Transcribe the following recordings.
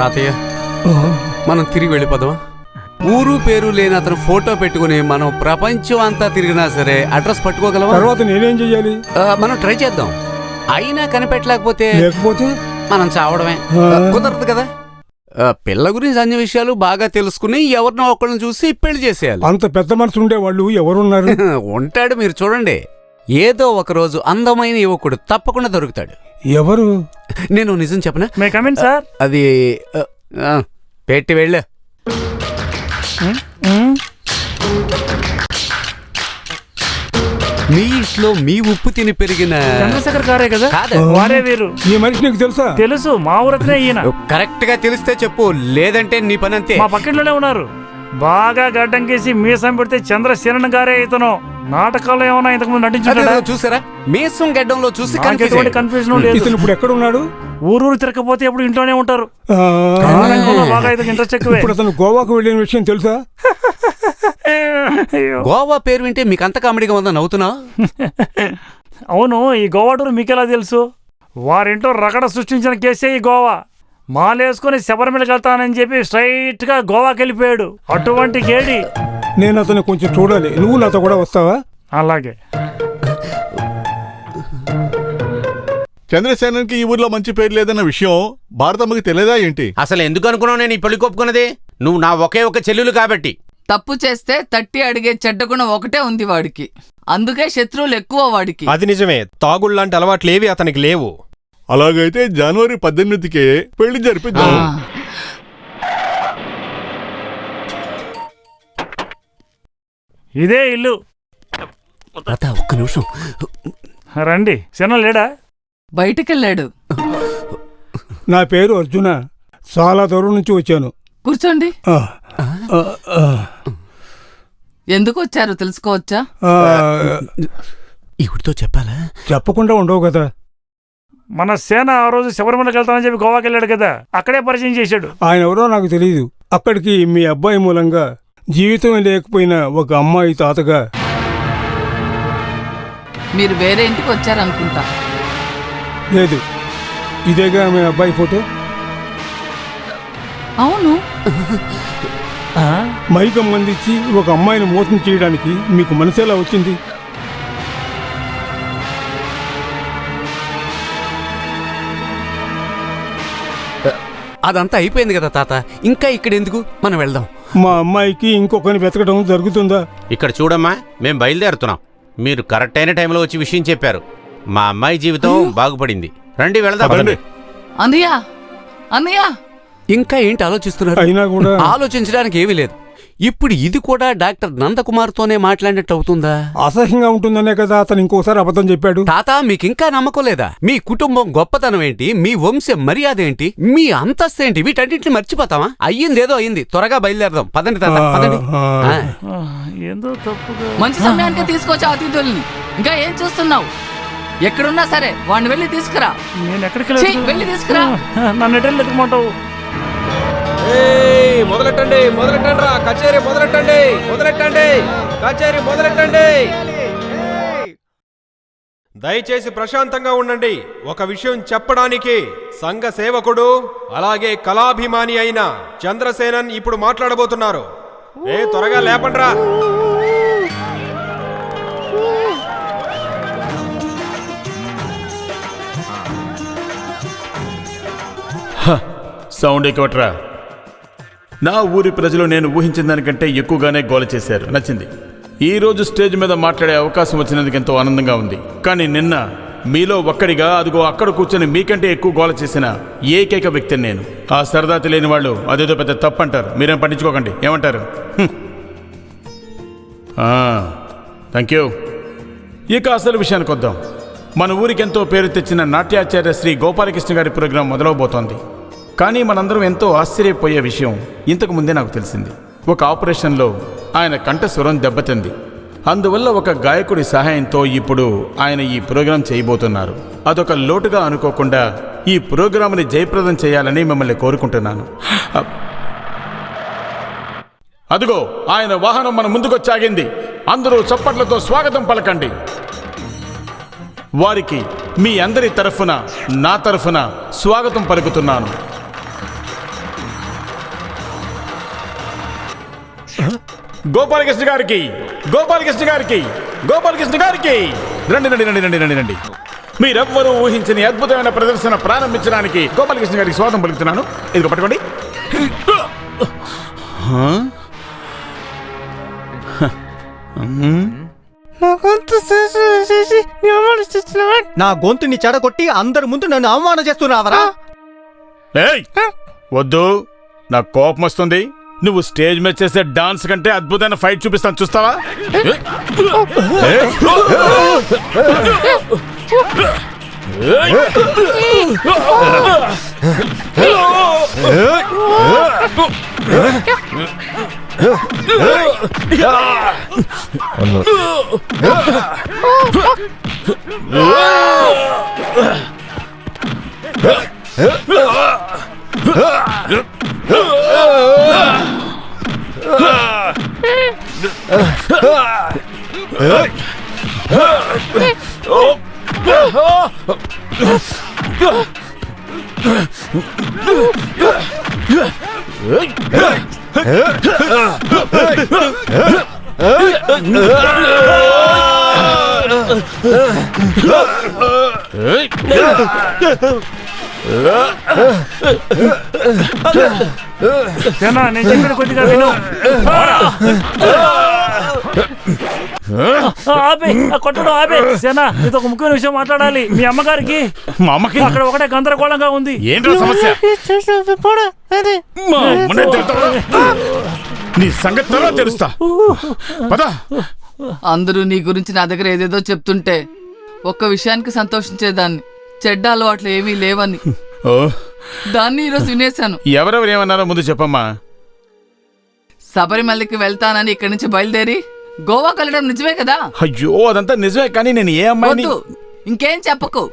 తాతయ్య మనం తిరిగి వెళ్ళిపోదాం. ఊరు పేరు లేని అతను ఫోటో పెట్టుకుని మనం ప్రపంచం అంతా తిరిగినా సరే అడ్రస్ పట్టుకోగలవా? తర్వాత నేనేం చెయ్యాలి? మనం ట్రై చేద్దాం. అయినా కనిపెట్టలేకపోతే మనం చావడమే. కుదరదు కదా. పిల్ల గురించి అన్ని విషయాలు బాగా తెలుసుకుని ఎవరినో ఒకళ్ళని చూసి పెళ్లి చేసేయాలి. అంత పెద్ద మనసు ఉండేవాళ్ళు ఎవరున్నారు? ఉంటాడు, మీరు చూడండి. ఏదో ఒక రోజు అందమైన యువకుడు తప్పకుండా దొరుకుతాడు. ఎవరు? నేను నిజం చెప్పనా? సార్ అది పెట్టి వెళ్ళు. మీ ఇంట్లో మీ ఉప్పు తిని పెరిగిన చంద్రశేఖర్ గారే కదా? వారే వీరు. ఈ మనిషి నీకు తెలుసా? తెలుసు, మా ఊరనే ఈయన. కరెక్ట్ గా తెలిస్తే చెప్పు, లేదంటే నీ పని అంతే. మా పక్కింట్లోనే ఉన్నారు. బాగా గడ్డం కేసి మీసం పెడితే చంద్రశేఖరన్ గారే ఇతను. నాటకాల్లో ఏమన్నా ఇంతకు ముందు నటించారా? చూసారా? మీసం గడ్డంలో చూసి కన్ఫ్యూజన్ లేదు. ఇతను ఇప్పుడు ఎక్కడ ఉన్నాడు? ఊరు తిరగకపోతే ఎప్పుడు ఇంట్లోనే ఉంటారు. బాగా ఇంట్రెస్ట్ ఎక్కువ. ఇప్పుడు అతను గోవాకు వెళ్ళిన విషయం తెలుసా? గోవా పేరు వింటే మీకు అంత కామెడీగా ఉందా? నవ్వుతున్నా? అవును, ఈ గోవా టూర్ మీకెలా తెలుసు? వారింట్లో రగడ సృష్టించిన కేసే ఈ గోవా. మాలేసుకుని శబరిమలకి వెళ్తానని చెప్పి స్ట్రైట్ గా గోవాకి వెళ్ళిపోయాడు. అటువంటి గేడి. నేను అతను కొంచెం చూడాలి. నువ్వు నాతో కూడా వస్తావా? అలాగే. చంద్రసేనకి ఈ ఊర్లో మంచి పేరు లేదన్న విషయం భారతమ్మకి తెలియదా ఏంటి? అసలు ఎందుకు అనుకున్నావు నేను ఈ పెళ్లి కొప్పుకున్నది? నువ్వు నా ఒకే ఒక చెల్లెలు కాబట్టి. తప్పు చేస్తే తట్టి అడిగే చెడ్డ గుణం ఒకటే ఉంది వాడికి. అందుకే శత్రువులు ఎక్కువ వాడికి. అది నిజమే. తాగుళ్లాంటి అలవాట్లేవి అతనికి లేవు. అలాగైతే జనవరి 18కే పెళ్లి జరిపిద్దాం. ఇదే ఇల్లు. ఒక్క నిమిషం రండి. శన లేడా? బయటికెళ్ళాడు. నా పేరు అర్జున. చాలా దూరం నుంచి వచ్చాను. కూర్చోండి. ఎందుకు వచ్చారు తెలుసుకోవచ్చా? ఇవిడితో చెప్పాలా? చెప్పకుండా ఉండవు కదా. మన సేన ఆ రోజు శబరిమలకి వెళ్తానని చెప్పి గోవాకి వెళ్ళాడు కదా, అక్కడే పరిచయం చేశాడు. ఆయన ఎవరో నాకు తెలియదు. అక్కడికి మీ అబ్బాయి మూలంగా జీవితం లేకపోయిన ఒక అమ్మాయి తాతగా. మీరు వేరే ఇంటికి వచ్చారనుకుంటా. లేదు, ఇదేగా మీ అబ్బాయి ఫోటో. అవును. మైకం మందిచ్చి ఒక అమ్మాయిని మోసం చేయడానికి మీకు మనసేలా వచ్చింది? అదంతా అయిపోయింది కదా తాత, ఇంకా ఇక్కడ ఎందుకు? మనం వెళ్దాం. మా అమ్మాయికి ఇంకొకరిని వెతకడం జరుగుతుందా? ఇక్కడ చూడమ్మా, మేం బయలుదేరుతున్నాం. మీరు కరెక్ట్ అయిన టైంలో వచ్చి విషయం చెప్పారు. మా అమ్మాయి జీవితం బాగుపడింది. రండి వెళ్దాం. అన్నయ్య, అన్నయ్య. ఇంకా ఏంటి ఆలోచిస్తున్నారు? అయినా కూడా ఆలోచించడానికి ఏమీ లేదు. ఇప్పుడు ఇది కూడా డాక్టర్ నందకుమార్తోనే మాట్లాడినట్టు అవుతుందా? అసహ్యంగా ఉంటుందనే కదా అతను ఇంకోసారి అబద్ధం చెప్పాడు. తాత, మీకింకా నమ్మకం లేదా? మీ కుటుంబం గొప్పతనం ఏంటి, మీ వంశ మర్యాద ఏంటి, మీ అంతస్తు ఏంటి, వీటన్నింటిని మర్చిపోతావా? అయ్యిందేదో అయ్యింది, త్వరగా బయలుదేరదాం. పదండి తాత, పదండి. మంచి సమయానికి తీసుకొచ్చా అతిథుల్ని. ఇంకా ఏం చూస్తున్నావు? ఎక్కడున్నా సరే వాడిని వెళ్ళి తీసుకురా. నేను ఎక్కడికి వెళ్ళి తీసుకురా. నన్ను ఎటెళ్ళి ఎక్కమంటావు? మొదలెట్టండి, మొదలెట్టండి రా. కచేరీ మొదలెట్టండి, మొదలెట్టండి, కచేరీ మొదలెట్టండి. దయచేసి ప్రశాంతంగా ఉండండి. ఒక విషయం చెప్పడానికి సంఘ సేవకుడు అలాగే కళాభిమాని అయిన చంద్రసేనన్ ఇప్పుడు మాట్లాడబోతున్నారు. త్వరగా లేపండ్రా. సౌండ్ ఎక్కువట్రా. నా ఊరి ప్రజలు నేను ఊహించిన దానికంటే ఎక్కువగానే గోల చేశారు. నచ్చింది. ఈరోజు స్టేజ్ మీద మాట్లాడే అవకాశం వచ్చినందుకు ఎంతో ఆనందంగా ఉంది. కానీ నిన్న మీలో ఒక్కడిగా అదిగో అక్కడ కూర్చొని మీకంటే ఎక్కువ గోల చేసిన ఏకైక వ్యక్తిని నేను. ఆ సరదా తెలియని వాళ్ళు అదేదో పెద్ద తప్పు అంటారు. మీరేం పట్టించుకోకండి. ఏమంటారు? Thank you. ఇక అసలు విషయానికి వద్దాం. మన ఊరికి ఎంతో పేరు తెచ్చిన నాట్యాచార్య శ్రీ గోపాలకృష్ణ గారి ప్రోగ్రాం మొదలవబోతోంది. కానీ మనందరం ఎంతో ఆశ్చర్యపోయే విషయం ఇంతకు ముందే నాకు తెలిసింది. ఒక ఆపరేషన్లో ఆయన కంఠస్వరం దెబ్బతింది. అందువల్ల ఒక గాయకుడి సహాయంతో ఇప్పుడు ఆయన ఈ ప్రోగ్రాం చేయబోతున్నారు. అదొక లోటుగా అనుకోకుండా ఈ ప్రోగ్రాంని జయప్రదం చేయాలని మిమ్మల్ని కోరుకుంటున్నాను. అదిగో ఆయన వాహనం మన ముందుకొచ్చాగింది. అందరూ చప్పట్లతో స్వాగతం పలకండి. వారికి మీ అందరి తరఫున, నా తరఫున స్వాగతం పలుకుతున్నాను. గోపాలకృష్ణ గారికి, గోపాలకృష్ణ గారికి, గోపాలకృష్ణ గారికి రండి రండి రండి రండి రండి రండి. మీరెవ్వరూ ఊహించని అద్భుతమైన ప్రదర్శన ప్రారంభించడానికి గోపాలకృష్ణ గారికి స్వాగతం పలుకుతున్నాను. ఇదిగో పట్టుకోండి. నా గొంతుని చెడగొట్టి అందరి ముందు నన్ను అవమానం చేస్తున్నావరా? ఏయ్, వద్దు, నాకు కోపం వస్తుంది. నువ్వు స్టేజ్ మీద చేసే డాన్స్ కంటే అద్భుతమైన ఫైట్ చూపిస్తాను, చూస్తావా? నేను చెప్పిన కొద్దిగా విను. ఆపే, కొట్టడం ఆపే. సేనా, ఇది ఒక ముఖ్యమైన విషయం మాట్లాడాలి. మీ అమ్మగారికి మా అమ్మకి అక్కడ ఒకటే గందరగోళంగా ఉంది. ఏంటో సమస్య? నీ సంగతి తర్వాత తెలుస్తా. పద. అందరూ నీ గురించి నా దగ్గర ఏదేదో చెప్తుంటే ఒక్క విషయానికి సంతోషించేదాన్ని, చెడ్డ అలవాట్లు ఏమీ లేవని. ఓ, దాన్ని ఈరోజు వినేశాను. ఎవరెవరు ఏమన్నారో ముందు చెప్పమ్మా. శబరిమలకి వెళ్తానని ఇక్కడి నుంచి బయలుదేరి గోవాకి వెళ్ళడం నిజమే కదా? అయ్యో, అదంతా నిజమే, కానీ నేను ఏ అమ్మాయిని... వద్దు, ఇంకేం చెప్పకు.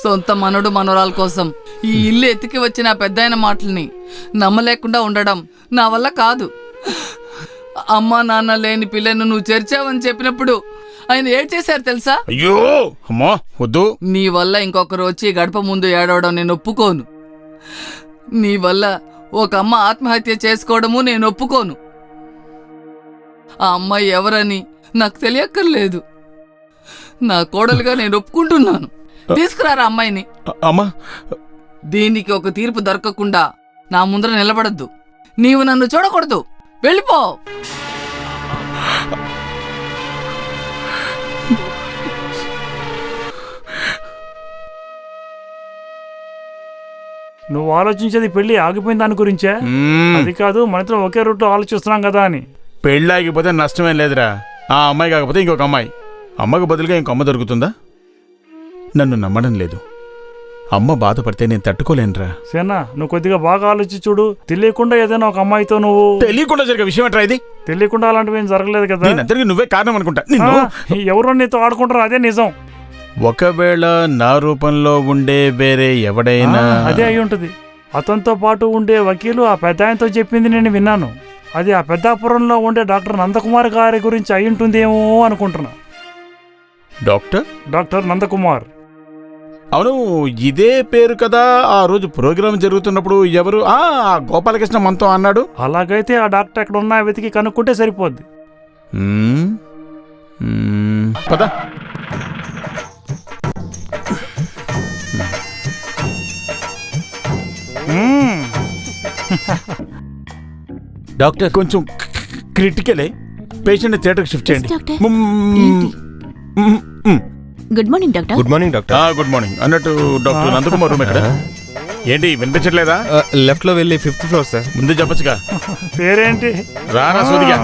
సొంత మనోడు మనోరాల కోసం ఈ ఇల్లు ఎత్తికి వచ్చిన పెద్దయిన మాటల్ని నమ్మలేకుండా ఉండడం నా వల్ల కాదు. అమ్మా నాన్న లేని పిల్లను నువ్వు చేర్చావని చెప్పినప్పుడు ఆయన ఏడ్ చేశారు తెలుసా? అయ్యో అమ్మా, వద్దు. నీ వల్ల ఇంకొకరు వచ్చి గడప ముందు ఏడవడం నేను ఒప్పుకోను. నీ వల్ల ఒక అమ్మ ఆత్మహత్య చేసుకోవడము నేను ఒప్పుకోను. ఆ అమ్మాయి ఎవరని నాకు తెలియక్కర్లేదు. నా కోడలుగా నేను ఒప్పుకుంటున్నాను. తీసుకురారా అమ్మాయిని. అమ్మా, దీనికి ఒక తీర్పు దొరకకుండా నా ముందర నిలబడద్దు. నీవు నన్ను చూడకూడదు. వెళ్ళిపో. నువ్వు ఆలోచించేది పెళ్లి ఆగిపోయిన దాని గురించే. అది కాదు, మనతో ఒకే రూట్ ఆలోచిస్తున్నాం కదా అని. పెళ్ళి ఆగిపోతే నష్టమేం లేదురా. ఆ అమ్మాయి కాకపోతే ఇంకొక అమ్మాయి. అమ్మకు బదులుగా ఇంకో అమ్మ దొరుకుతుందా? నన్ను నమ్మడం లేదు. అమ్మ బాధపడితే నేను తట్టుకోలేనురా. సేనా, నువ్వు కొద్దిగా బాగా ఆలోచించి చూడు. తెలియకుండా ఏదైనా ఒక అమ్మాయితో నువ్వు... తెలియకుండా జరిగే విషయం ఏంట్రా ఇది? తెలియకుండా అలాంటివి ఏం జరగలేదు కదా. అందరికీ నువ్వే కారణం అనుకుంటా. ఎవరో నీతో ఆడుకుంటారో అదే నిజం. ఒకవేళ నా రూపంలో ఉండే వేరే ఎవడైనా... అదే అయి ఉంటుంది. అతనితో పాటు ఉండే వకీలు ఆ పెద్ద ఆయనతో చెప్పింది నేను విన్నాను. అది ఆ పెద్దాపురంలో ఉండే డాక్టర్ నందకుమార్ గారి గురించి అయి ఉంటుందేమో అనుకుంటున్నా. డాక్టర్ నందకుమార్. అవును, ఇదే పేరు కదా ఆ రోజు ప్రోగ్రాం జరుగుతున్నప్పుడు ఎవరు గోపాలకృష్ణ మనతో అన్నాడు. అలాగైతే ఆ డాక్టర్ ఎక్కడ ఉన్నా వెతికి కనుక్కుంటే సరిపోద్ది. పద. డాక్టర్, కొంచెం క్రిటికలే. పేషెంట్ థియేటర్కి షిఫ్ట్ చేయండి. Good morning doctor. Good morning doctor. Good morning. అన్నట్టు డాక్టర్ నందకుమార్ రూమ్ ఎక్కడ? ఏంటి వినిపించట్లేదా? లెఫ్ట్ లో వెళ్ళి 5th ఫ్లోర్ సార్. ముందు చెప్పచ్చుగా. పేరేంటి? రారా సూదిగా.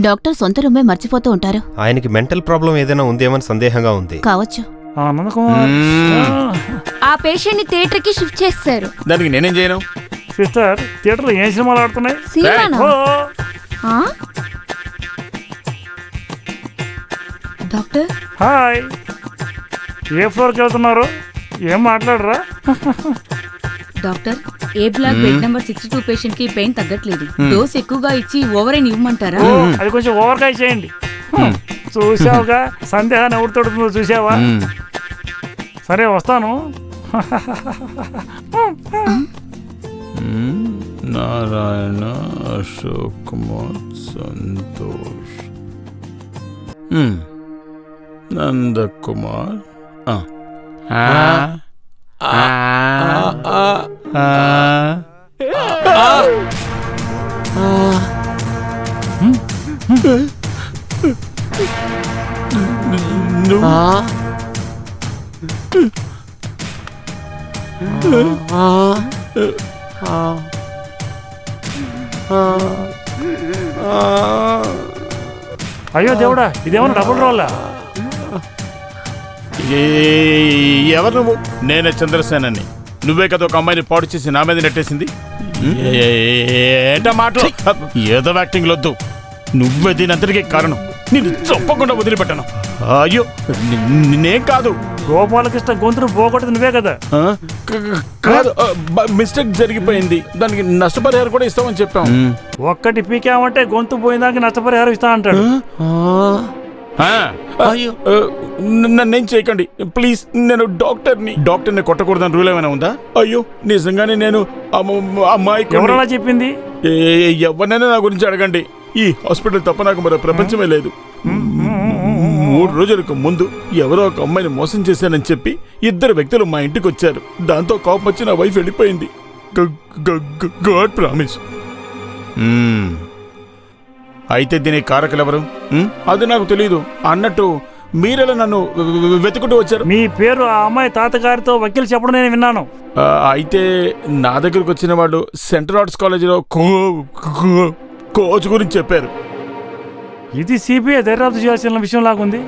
డాక్టర్ సొంత రూమే మర్చిపోతూ ఉంటారు. ఆయనకి మెంటల్ ప్రాబ్లం ఏదైనా ఉందేమని సందేహంగా ఉంది. కావచ్చు. ఆ పేషెంట్ ని థియేటర్ కి షిఫ్ట్ చేశారు. దానికి నేనేం చేయను? సిస్టర్, థియేటర్ లో ఏం సినిమాలు ఆడుతున్నాయి? Doctor hi. ఏ ఫ్లోర్ కి వెళ్తున్నారు? ఏం మాట్లాడరా? Doctor, A block bed number 62 patient కి పెయిన్ తగ్గట్లేదు. డోస్ ఎక్కువగా ఇచ్చి ఓవర్ అయిన ఇవ్వమంటారా? అది కొంచెం ఓవర్ గా చేయండి. చూసావుగా, సందేహాన్ని ఎవరు తొడుతుందో చూసావా? సరే, వస్తాను. నారాయణ, అశోక్ కుమార్, సంతోష్, నందకుమార్. అయ్యో దేవుడా, ఇదేమన్నా డబుల్ రోల్లా? ఎవరు నువ్వు? నేనే చంద్రసేనని. నువ్వే కదా ఒక అమ్మాయిని పాడు చేసి నా మీద నెట్టేసింది. ఏంటా మాటలు? ఏదో యాక్టింగ్ వద్దు. నువ్వే దీని అంతటికీ కారణం. నేను చొప్పకుండా వదిలిపెట్టాను. అయ్యో నేనేం కాదు. గోపాలకృష్ణ గొంతును పోగొట్టదు నువ్వే కదా? కాదు, మిస్టేక్ జరిగిపోయింది. దానికి నష్టపరిహారం కూడా ఇస్తామని చెప్పాం. ఒక్కటి పీకామంటే గొంతు పోయిందానికి నష్టపరిహారం ఇస్తా అంటాడు. నన్నేం చేయకండి ప్లీజ్. నేను డాక్టర్ని కొట్టకూడదని రూల్ ఏమైనా ఉందా? అయ్యో నిజంగానే నేను అమ్మాయి ఎవరలా చెప్పింది? ఎవరినైనా నా గురించి అడగండి. ఈ హాస్పిటల్ తప్ప నాకు మరో ప్రపంచమే లేదు. 3 రోజులకు ముందు ఎవరో ఒక అమ్మాయిని మోసం చేశానని చెప్పి 2 వ్యక్తులు మా ఇంటికి వచ్చారు. దాంతో కోపం వచ్చి నా వైఫ్ వెళ్ళిపోయింది. God promise. అయితే దీనికి కారకులు ఎవరు? అది నాకు తెలియదు. అన్నట్టు మీరెలా నన్ను వెతుకుంటూ వచ్చారు? మీ పేరు ఆ అమ్మాయి తాతగారితో వకీలు చెప్పడం నేను విన్నాను. అయితే నా దగ్గరకు వచ్చిన వాళ్ళు సెంట్రల్ ఆర్ట్స్ కాలేజీలో కోచ్ గురించి చెప్పారు. ఇది సిబిఐ దర్యాప్తు చేయాల్సిన విషయం లాగుంది.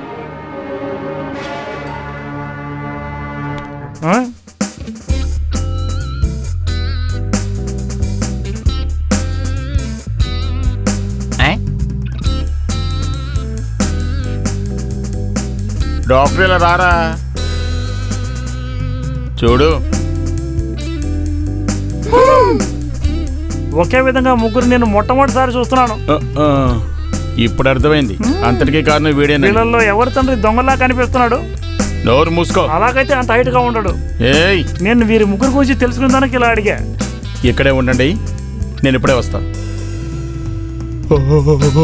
డాక్టర్ ఇలా రారా చూడు. ఒకే విధంగా ముగ్గురు నేను మొట్టమొదటిసారి చూస్తున్నాను. ఇప్పుడు అర్థమైంది. అంతటికీ కారణం వీడేనా? వీళ్ళల్లో ఎవరి తండ్రి దొంగలా కనిపిస్తున్నాడు? నోరు మూసుకో. అలాగైతే అంత హైట్ గా ఉండడు. ఏయ్, నేను వీరి ముగ్గురు గురించి తెలుసుకునే దానికి ఇలా అడిగా. ఇక్కడే ఉండండి, నేను ఇప్పుడే వస్తా.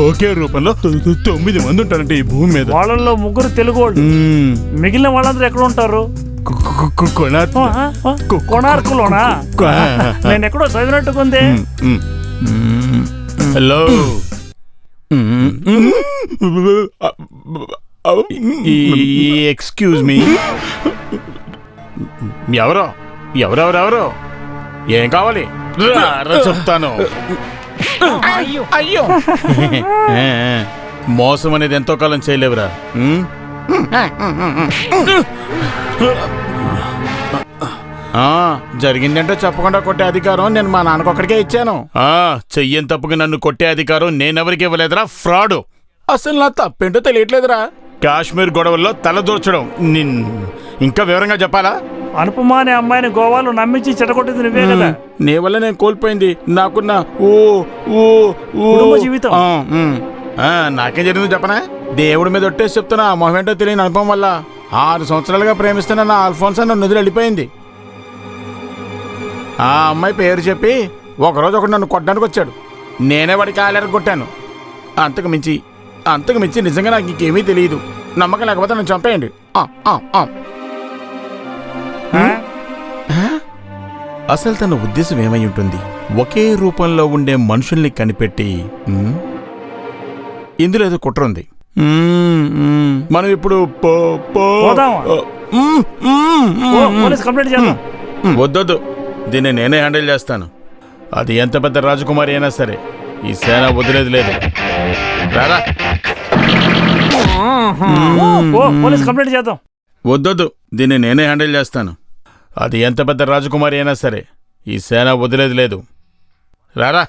ఒకే రూపంలో 9 మంది ఉంటారంటే ఈ భూమి మీద. వాళ్ళల్లో ముగ్గురు తెలుగు వాళ్ళు. మిగిలిన వాళ్ళందరూ ఎక్కడ ఉంటారు? కొనార్కులోనా? నేను ఎక్కడో చదివినట్టుకుంది. Hello, excuse me. ఎవరెవరెవరు ఏం కావాలి చెప్తాను. అయ్యో మోసం అనేది ఎంతో కాలం చేయలేవురా. జరిగిందంటే చెప్పకుండా కొట్టే అధికారం నేను మా నాన్నకొక్కడికే ఇచ్చాను. చెయ్యని తప్పుగా నన్ను కొట్టే అధికారం నేనెవరికి ఇవ్వలేదురా ఫ్రాడ్. అసలు నా తప్పేంటో తెలియట్లేదురా. కాశ్మీర్ గొడవల్లో తలదూర్చడం. ఇంకా వివరంగా చెప్పాలా? అనుపమ అనే అమ్మాయిని గోవాలో నమ్మించి చెడగొట్టింది నువ్వే కదా? నీ వల్ల నేను కోల్పోయింది నాకున్న జీవితం. నాకేం జరిగిందో చెప్పనా? దేవుడి మీద ఒట్టేసి చెప్తున్నా. మొహం ఏంటో తెలియని అనుభవం వల్ల 6 సంవత్సరాలుగా ప్రేమిస్తున్న నా అల్ఫోన్సా నన్ను వదిలి వెళ్ళిపోయింది. ఆ అమ్మాయి పేరు చెప్పి ఒకరోజు ఒకడు నన్ను కొట్టడానికి వచ్చాడు. నేనే వాడికి కాలేరకు కొట్టాను. అంతకు మించి నిజంగా నాకు ఇంకేమీ తెలియదు. నమ్మకం లేకపోతే నన్ను చంపేయండి. అసలు తన ఉద్దేశం ఏమై ఉంటుంది? ఒకే రూపంలో ఉండే మనుషుల్ని కనిపెట్టి ఇందులో ఏదో కుట్ర ఉంది. మనం ఇప్పుడు వద్దొద్దు, దీన్ని నేనే హ్యాండిల్ చేస్తాను. అది ఎంత పెద్ద రాజకుమారి అయినా సరే ఈ సేన వదిలేదు లేదు. రారా. వద్దొద్దు, దీన్ని నేనే హ్యాండిల్ చేస్తాను. అది ఎంత పెద్ద రాజకుమారి అయినా సరే ఈ సేన వదిలేదు లేదు. రారా.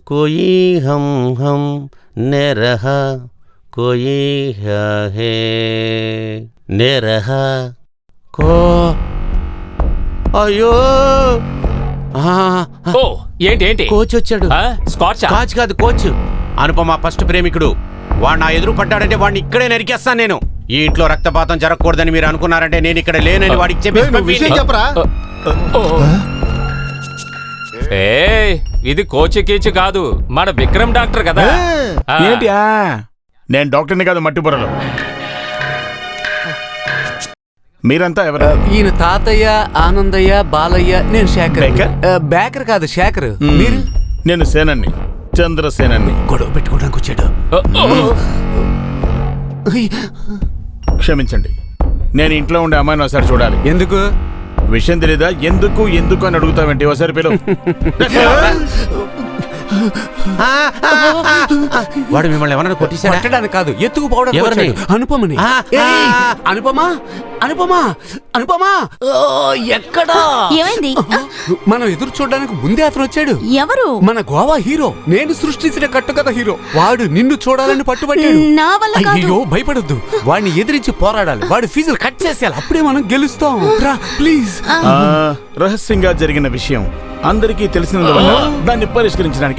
కోయి హం హం నెరహ కోయి హే నెరహ కో. అయ్యో ఏంటి కోచ్ వచ్చాడు. కాచ్ కాదు, కోచ్. అనుపమ ఫస్ట్ ప్రేమికుడు. వాడు నా ఎదురు పడ్డాడంటే వాడిని ఇక్కడే నరికేస్తాను నేను. ఈ ఇంట్లో రక్తపాతం జరగకూడదని మీరు అనుకున్నారంటే నేను ఇక్కడ లేనని వాడికి చెప్పి విషయం చెప్పరా ఇది కోచి కీచి కాదు మన విక్రమ్ డాక్టర్ కదా. ఏంటి నేను డాక్టర్ని కాదు మట్టి బుర్రలో. మీరంతా ఎవరు? ఈయన తాతయ్య, ఆనందయ్య, బాలయ్య, నేను శేఖర్. బేకర్ కాదు శేఖర్. మీరు? నేను సేనన్ని, చంద్రసేనన్ని. గొడవ పెట్టుకోవడానికి వచ్చాడు. క్షమించండి, నేను ఇంట్లో ఉండే అమ్మాయిని ఒకసారి చూడాలి. ఎందుకు? విషయం తెలీదా? ఎందుకు ఎందుకు అని అడుగుతావేంటి? ఒకసారి పిలువు. వాడు మిమ్మల్ని ఎవరైనా కొట్టించాడా? కొట్టడానికి కాదు, ఎత్తుకుపోవడం. ఎవరిని? అనుపమని. అనుపమా, అనుపమా, అనుపమా, ఎక్కడా? ఏమైంది? మనం ఎదురు చూడడానికి ముందే అతను వచ్చాడు. ఎవరు? మన గోవా హీరో, నేను సృష్టించిన కట్టుకథ హీరో. వాడు నిన్ను చూడాలని పట్టుబట్టాడు. నా వల్ల కాదు. అయ్యో భయపడొద్దు, వాడిని ఎదిరించి పోరాడాలి. వాడి ఫీజులు కట్ చేసేయాలి, అప్పుడే మనం గెలుస్తాం. రా ప్లీజ్. రహస్యంగా జరిగిన విషయం అందరికీ తెలిసినందువల్ల దాన్ని పరిష్కరించడానికి